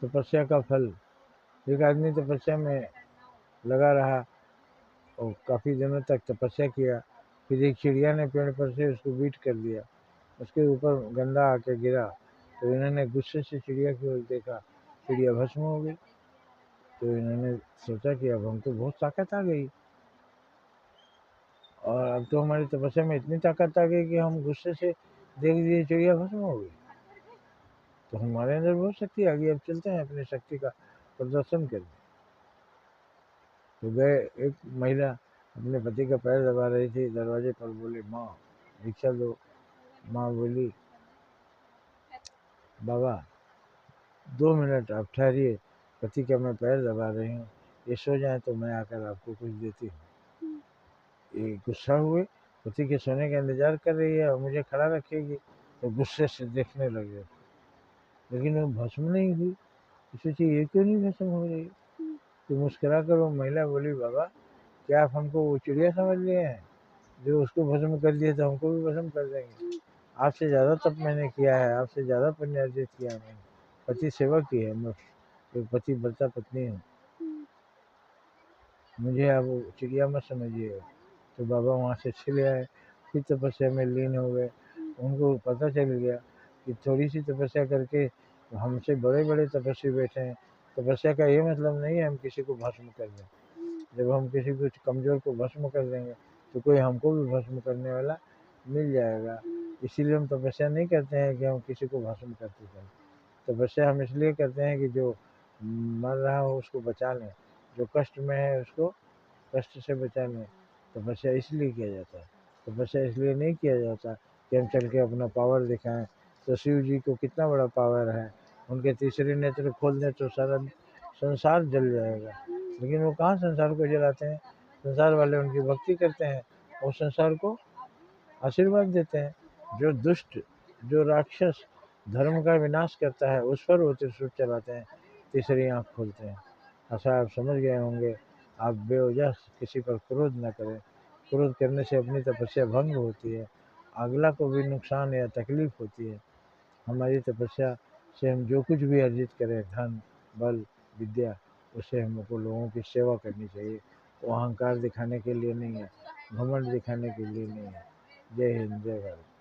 तपस्या का फल। एक आदमी तपस्या में लगा रहा और काफ़ी दिनों तक तपस्या किया। फिर एक चिड़िया ने पेड़ पर से उसको बीट कर दिया, उसके ऊपर गंदा आके गिरा। तो इन्होंने गुस्से से चिड़िया की ओर देखा, चिड़िया भस्म हो गई। तो इन्होंने सोचा कि अब हमको बहुत ताकत आ गई, और अब तो हमारी तपस्या में इतनी ताकत आ गई कि हम गुस्से से देख दिए चिड़िया भस्म हो गई, तो हमारे अंदर बहुत शक्ति आ गई, अब चलते हैं अपनी शक्ति का प्रदर्शन करने। तो गए, एक महिला अपने पति का पैर दबा रही थी, दरवाजे पर बोले, माँ भिक्षा दो। माँ बोली, बाबा 2 मिनट आप ठहरिए, पति का मैं पैर दबा रही हूँ, ये सो जाए तो मैं आकर आपको कुछ देती हूँ। ये गुस्सा हुए, पति के सोने का इंतजार कर रही है और मुझे खड़ा रखेगी, तो गुस्से से देखने लगे, लेकिन वो भस्म नहीं हुई। सोची ये क्यों नहीं भस्म हो रही। तो मुस्कुरा कर वो महिला बोली, बाबा क्या आप हमको वो चिड़िया समझ लिए हैं जो उसको भस्म कर दिए तो हमको भी भस्म कर देंगे। आपसे ज़्यादा तप मैंने किया है, आपसे ज़्यादा पुण्य अर्जित किया है मैंने, पति सेवा की है, मैं एक पति बलता पत्नी हूँ, मुझे आप चिड़िया मत समझिए। तो बाबा वहाँ से चले आए, फिर तपस्या में लीन हो गए। उनको पता चल गया कि थोड़ी सी तपस्या करके हमसे बड़े बड़े तपस्वी बैठे हैं। तपस्या का ये मतलब नहीं है हम किसी को भस्म कर दें। जब हम किसी को कमज़ोर को भस्म कर देंगे तो कोई हमको भी भस्म करने वाला मिल जाएगा। इसीलिए हम तपस्या नहीं करते हैं कि हम किसी को भस्म करते चलें। तपस्या हम इसलिए करते हैं कि जो मर रहा हो उसको बचा लें, जो कष्ट में है उसको कष्ट से बचा लें। तपस्या इसलिए किया जाता है। तपस्या इसलिए नहीं किया जाता कि हम चल के अपना पावर दिखाएं। तो शिव जी को कितना बड़ा पावर है, उनके तीसरे नेत्र खोल दें तो सारा संसार जल जाएगा, लेकिन वो कहाँ संसार को जलाते हैं। संसार वाले उनकी भक्ति करते हैं और संसार को आशीर्वाद देते हैं। जो दुष्ट, जो राक्षस धर्म का विनाश करता है उस पर वो त्रिशूल चलाते हैं, तीसरी आँख खोलते हैं। ऐसा आप समझ गए होंगे। आप बेवजह किसी पर क्रोध न करें। क्रोध करने से अपनी तपस्या भंग होती है, अगला को भी नुकसान या तकलीफ होती है। हमारी तपस्या से हम जो कुछ भी अर्जित करें, धन, बल, विद्या, उससे हमको लोगों की सेवा करनी चाहिए। वो अहंकार दिखाने के लिए नहीं है, घमंड दिखाने के लिए नहीं है। जय हिंद, जय भारत।